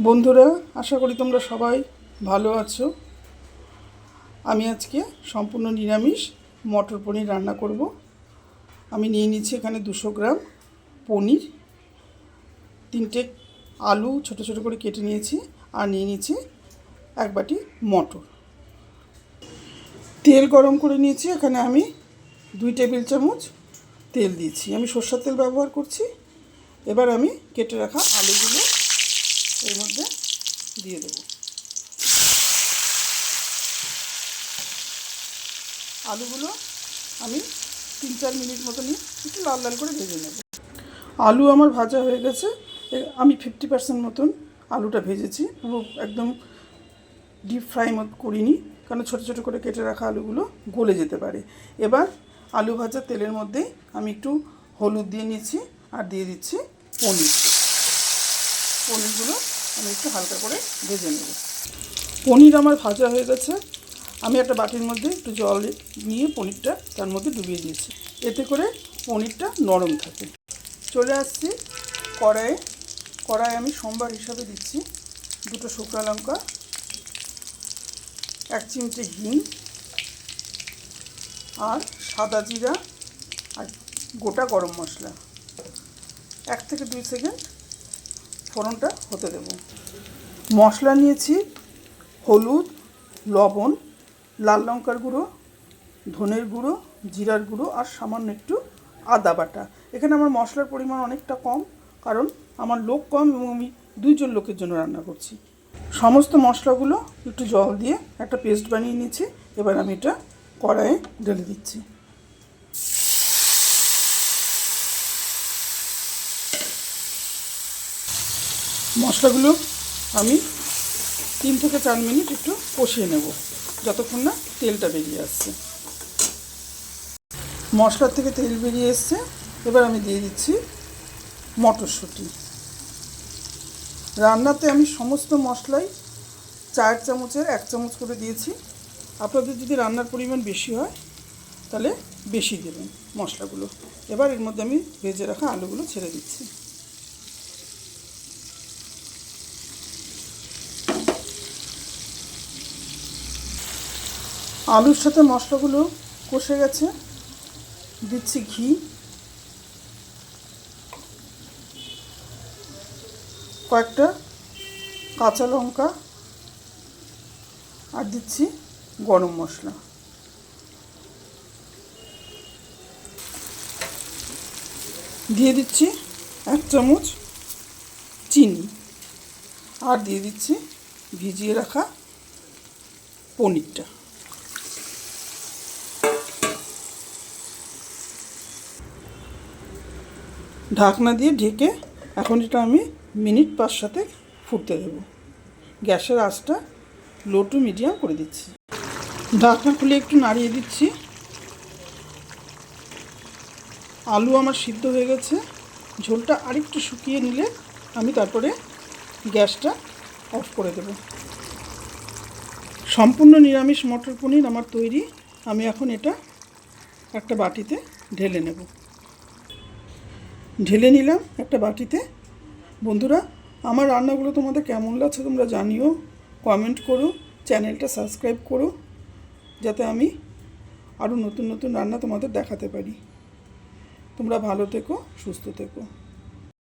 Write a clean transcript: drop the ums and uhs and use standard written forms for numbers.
বন্ধুরা, আশা করি তোমরা সবাই ভালো আছো। আমি আজকে সম্পূর্ণ নিরামিষ মটর পনির রান্না করব। আমি নিয়ে নিচ্ছি এখানে 200 গ্রাম পনির, 3টে আলু ছোট ছোট করে কেটে নিয়েছি, আর নিয়ে নিচ্ছি 1 বাটি মটর। তেল গরম করে নিয়েছি, এখানে আমি 2 টেবিল চামচ তেল দিয়েছি। আমি সরষের তেল ব্যবহার করছি। এবার আমি কেটে রাখা আলুগুলো এর মধ্যে দিয়ে দেবো। আলুগুলো আমি 3-4 মিনিট মতো নিয়ে একটু লাল লাল করে ভেজে নেব। আলু আমার ভাজা হয়ে গেছে। আমি 50% মতন আলুটা ভেজেছি, পুরো একদম ডিপ ফ্রাই মতো করিনি, কারণ ছোটো ছোটো করে কেটে রাখা আলুগুলো গলে যেতে পারে। এবার আলু ভাজা তেলের মধ্যেই আমি একটু হলুদ দিয়ে নিচ্ছি, আর দিয়ে দিচ্ছি পনিরগুলো আমি একটু হালকা করে ভেজে নেব। পনির আমার ভাজা হয়ে গেছে। আমি একটা বাটির মধ্যে একটু জল নিয়ে পনিরটা তার মধ্যে ডুবিয়ে দিয়েছি, এতে করে পনিরটা নরম থাকে। চলে আসছি কড়াইয়ে আমি সোমবার হিসাবে দিচ্ছি 2টো শুকনো লঙ্কা, 1 চিমটে হিং, আর সাদা জিরা, আর গোটা গরম মশলা। 1 থেকে 2 সেকেন্ড ফোড়নটা হতে দেব। মশলা নিয়েছি হলুদ, লবণ, লাল লঙ্কার গুঁড়ো, ধনের গুঁড়ো, জিরার গুঁড়ো, আর সামান্য একটু আদা বাটা। এখানে আমার মশলার পরিমাণ অনেকটা কম, কারণ আমার লোক কম এবং আমি 2 জন লোকের জন্য রান্না করছি। সমস্ত মশলাগুলো একটু জল দিয়ে একটা পেস্ট বানিয়ে নিয়েছি। এবার আমি এটা কড়াইয়ে ঢেলে দিচ্ছি। মশলাগুলো আমি 3 থেকে 4 মিনিট একটু কষিয়ে নেব, যতক্ষণ না তেলটা বেরিয়ে আসছে। মশলার থেকে তেল বেরিয়ে এসছে। এবার আমি দিয়ে দিচ্ছি মটরশুঁটি। রান্নাতে আমি সমস্ত মশলাই 4 চামচের 1 চামচ করে দিয়েছি। আপনাদের যদি রান্নার পরিমাণ বেশি হয় তাহলে বেশি দেবেন মশলাগুলো। এবার এর মধ্যে আমি ভেজে রাখা আলুগুলো ছেড়ে দিচ্ছি। আলুর সাথে মশলাগুলো কষে গেছে। দিচ্ছি ঘি, কয়েকটা কাঁচা লঙ্কা, আর দিচ্ছি গরম মশলা। দিয়ে দিচ্ছি 1 চামচ চিনি, আর দিয়ে দিচ্ছি ভিজিয়ে রাখা পনিরটা। ঢাকনা দিয়ে ঢেকে এখন এটা আমি মিনিট 5-7 ফুটতে দেব। গ্যাসের আঁচটা লো টু মিডিয়াম করে দিচ্ছি। ঢাকনা খুলে একটু নাড়িয়ে দিচ্ছি। আলু আমার সিদ্ধ হয়ে গেছে। ঝোলটা আরেকটু শুকিয়ে নিলে আমি তারপরে গ্যাসটা অফ করে দেব। সম্পূর্ণ নিরামিষ মটর পনির আমার তৈরি। আমি এখন এটা একটা বাটিতে ঢেলে নেব। ঢেলে নিলাম একটা বাটিতে। বন্ধুরা, আমার রান্নাগুলো তোমাদের কেমন লাগছে তোমরা জানিও, কমেন্ট করো, চ্যানেলটা সাবস্ক্রাইব করো, যাতে আমি আরও নতুন নতুন রান্না তোমাদের দেখাতে পারি। তোমরা ভালো থেকো, সুস্থ থেকো।